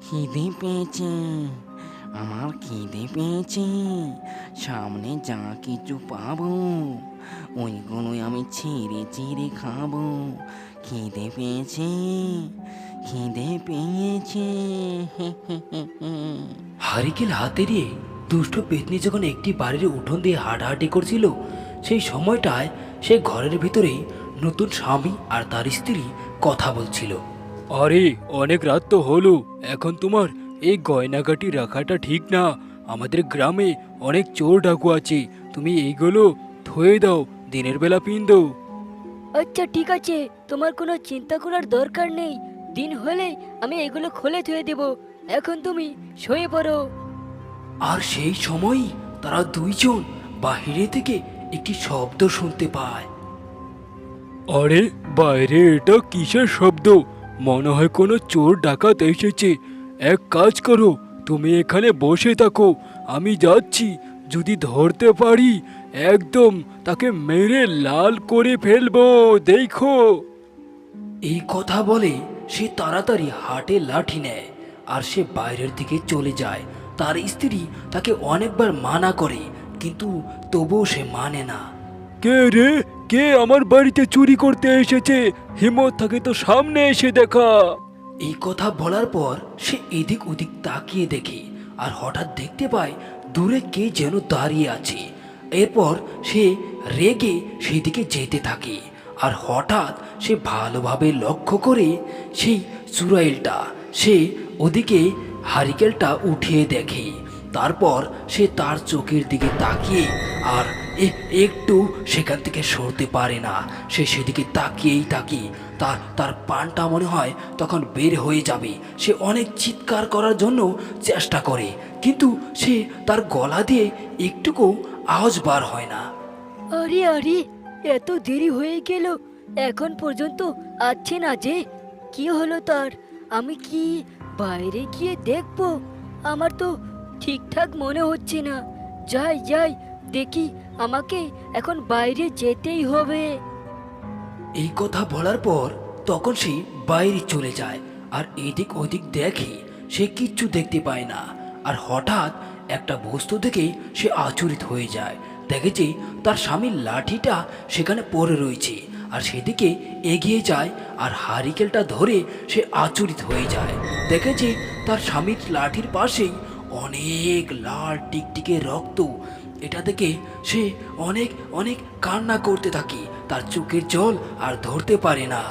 খিদে পেয়েছে, আমার খিদে পেয়েছে। সামনে যা কিছু পাবো ওইগুলোই আমি ছিঁড়ে চিড়ে খাবো। খিদে পেয়েছে, খিদে পেয়েছে। হারিকেল হাতে নিয়ে দুষ্ট পেতনি যখন একটি বাড়ির উঠোন দিয়ে হাঁটাহাঁটি করছিল, সেই সময়টায় সে ঘরের ভিতরেই নতুন স্বামী আর তার স্ত্রী কথা বলছিল। আরে অনেক রাত তো হলো, এখন তোমার এই গয়নাগাটি রাখাটা ঠিক না। আমাদের গ্রামে অনেক চোর ডাকু আছে, তুমি এইগুলো থয়ে দাও, দিনের বেলা পিন্দো। আচ্ছা ঠিক আছে, তোমার কোনো চিন্তা করার দরকার নেই। দিন হলে আমি এগুলো খুলে ধুয়ে দেব। এখন তুমি শুয়ে পড়ো। আর সেই সময়ই তারা দুইজন বাহিরে থেকে একটি শব্দ শুনতে পায়। আরে বাইরে এটা কিসের শব্দ? মনে হয় কোনো চোর ডাকাত এসেছে। এক কাজ করো, তুমি এখানে বসে থাকো, আমি যাচ্ছি। যদি ধরতে পারি একদম তাকে মেরে লাল করে ফেলবো, দেখো। এই কথা বলে সে তাড়াতাড়ি হাটে লাঠি নেয় আর সে বাইরের দিকে চলে যায়। তার স্ত্রী তাকে অনেকবার মানা করে, কিন্তু তবুও সে মানে না। কে রে? কে আমার বাড়িতে চুরি করতে এসেছে? হিম্মত থাকে তো সামনে এসে দেখা। এই কথা বলার পর সে এদিক ওদিক তাকিয়ে দেখে আর হঠাৎ দেখতে পায় দূরে কে যেন দাঁড়িয়ে আছে। এরপর সে রেগে সেদিকে যেতে থাকে আর হঠাৎ সে ভালোভাবে লক্ষ্য করে সেই চুড়াইলটা সে ওদিকে হারিকেলটা উঠিয়ে দেখে। তারপর সে তার চোখের দিকে তাকিয়ে আর একটু সেখান থেকে সরতে পারে না। সে সেদিকে তাকিয়েই তাকিয়ে তার তার পানটা মনে হয় তখন বের হয়ে যাবে। সে অনেক চিৎকার করার জন্য চেষ্টা করে, কিন্তু সে তার গলা দিয়ে একটুকু আওয়াজ বার হয় না। আরে আরে, এত দেরি হয়ে গেল, এখন পর্যন্ত আসছে না যে। কি হলো তার? আমি কি বাইরে গিয়ে দেখবো? আমার তো ঠিকঠাক মনে হচ্ছে না। যাই যাই দেখি, আমাকে এখন বাইরে যেতেই হবে। এই কথা বলার পর তখন সে বাইরে চলে যায় আর এদিক ওদিক দেখে, সে কিচ্ছু দেখতে পায় না। আর হঠাৎ একটা বস্তু দেখে সে আচরিত হয়ে যায়। দেখে যে তার স্বামীর লাঠিটা সেখানে পড়ে রয়েছে আর সেদিকে এগিয়ে যায় আর হারিকেলটা ধরে সে আচরিত হয়ে যায়। দেখে যে তার স্বামীর লাঠির পাশেই অনেক লাল টিকটিকে রক্ত। এটা দেখে সে অনেক অনেক কান্না করতে থাকে, তার চোখের জল আর ধরতে পারে না।